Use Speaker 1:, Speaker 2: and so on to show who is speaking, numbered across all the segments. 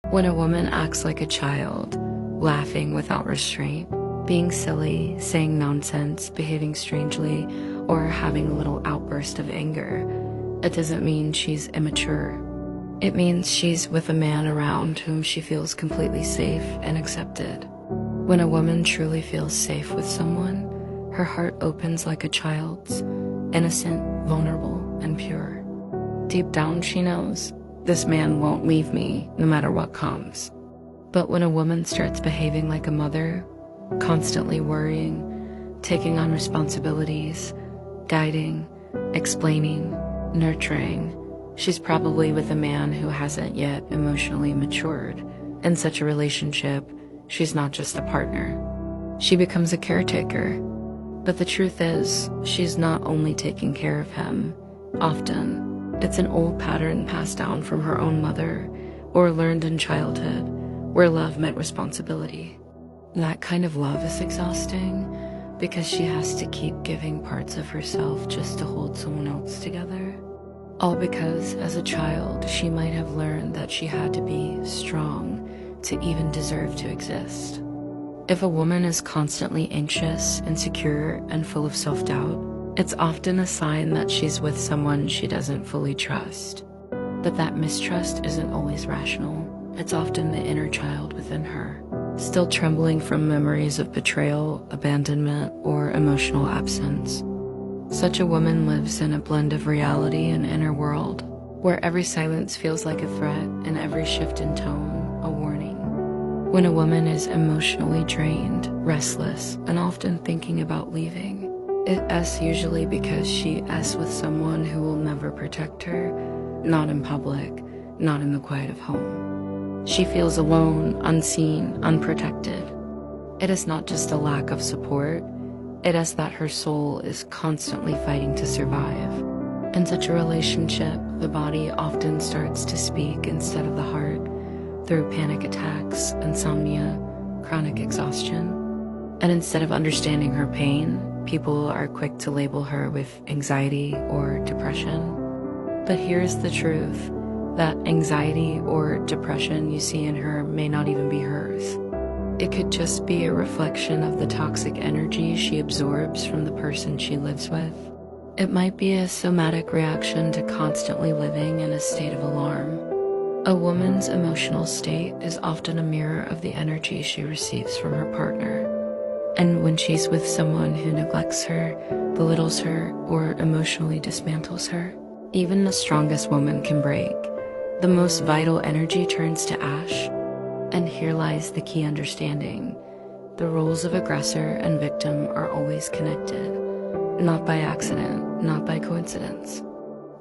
Speaker 1: When a woman acts like a child, laughing without restraint, being silly, saying nonsense, behaving strangely, or having a little outburst of anger, it doesn't mean she's immature. It means she's with a man around whom she feels completely safe and accepted. When a woman truly feels safe with someone, her heart opens like a child's, innocent, vulnerable, and pure. Deep down, she knows, this man won't leave me no matter what comes. But when a woman starts behaving like a mother, constantly worrying, taking on responsibilities, guiding, explaining, nurturing, she's probably with a man who hasn't yet emotionally matured. In such a relationship, she's not just a partner. She becomes a caretaker. But the truth is, she's not only taking care of him. Often, it's an old pattern passed down from her own mother or learned in childhood, where love meant responsibility. That kind of love is exhausting because she has to keep giving parts of herself just to hold someone else together. All because, as a child, she might have learned that she had to be strong to even deserve to exist. If a woman is constantly anxious, insecure, and full of self-doubt, it's often a sign that she's with someone she doesn't fully trust. But that mistrust isn't always rational. It's often the inner child within her, still trembling from memories of betrayal, abandonment, or emotional absence. Such a woman lives in a blend of reality and inner world, where every silence feels like a threat and every shift in tone a warning. When a woman is emotionally drained, restless, and often thinking about leaving, it's usually because she is with someone who will never protect her, not in public, not in the quiet of home. She feels alone, unseen, unprotected. It is not just a lack of support, it is that her soul is constantly fighting to survive. In such a relationship, the body often starts to speak instead of the heart, through panic attacks, insomnia, chronic exhaustion. And instead of understanding her pain, people are quick to label her with anxiety or depression. But here's the truth, that anxiety or depression you see in her may not even be hers. It could just be a reflection of the toxic energy she absorbs from the person she lives with. It might be a somatic reaction to constantly living in a state of alarm. A woman's emotional state is often a mirror of the energy she receives from her partner. And when she's with someone who neglects her, belittles her, or emotionally dismantles her, even the strongest woman can break. The most vital energy turns to ash. And here lies the key understanding. The roles of aggressor and victim are always connected, not by accident, not by coincidence.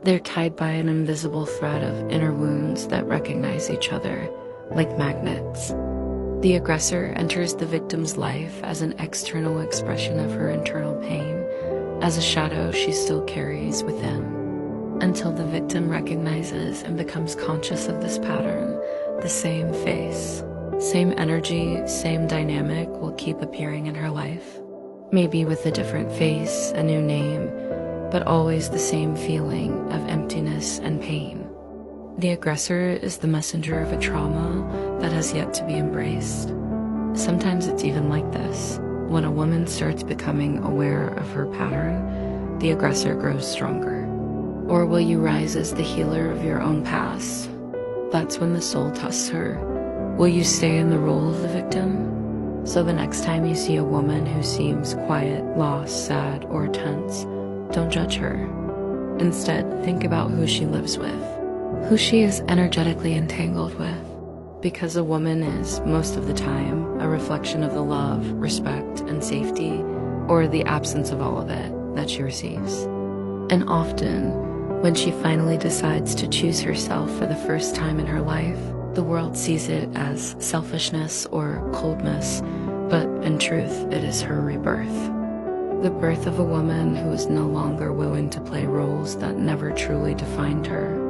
Speaker 1: They're tied by an invisible thread of inner wounds that recognize each other, like magnets. The aggressor enters the victim's life as an external expression of her internal pain, as a shadow she still carries within, until the victim recognizes and becomes conscious of this pattern. The same face, same energy, same dynamic will keep appearing in her life. Maybe with a different face, a new name, but always the same feeling of emptiness and pain. The aggressor is the messenger of a trauma that has yet to be embraced. Sometimes it's even like this. When a woman starts becoming aware of her pattern, the aggressor grows stronger. Or will you rise as the healer of your own past? That's when the soul tests her. Will you stay in the role of the victim? So the next time you see a woman who seems quiet, lost, sad, or tense, don't judge her. Instead, think about who she lives with, who she is energetically entangled with. Because a woman is, most of the time, a reflection of the love, respect, and safety, or the absence of all of it, that she receives. And often, when she finally decides to choose herself for the first time in her life, the world sees it as selfishness or coldness, but in truth, it is her rebirth. The birth of a woman who is no longer willing to play roles that never truly defined her.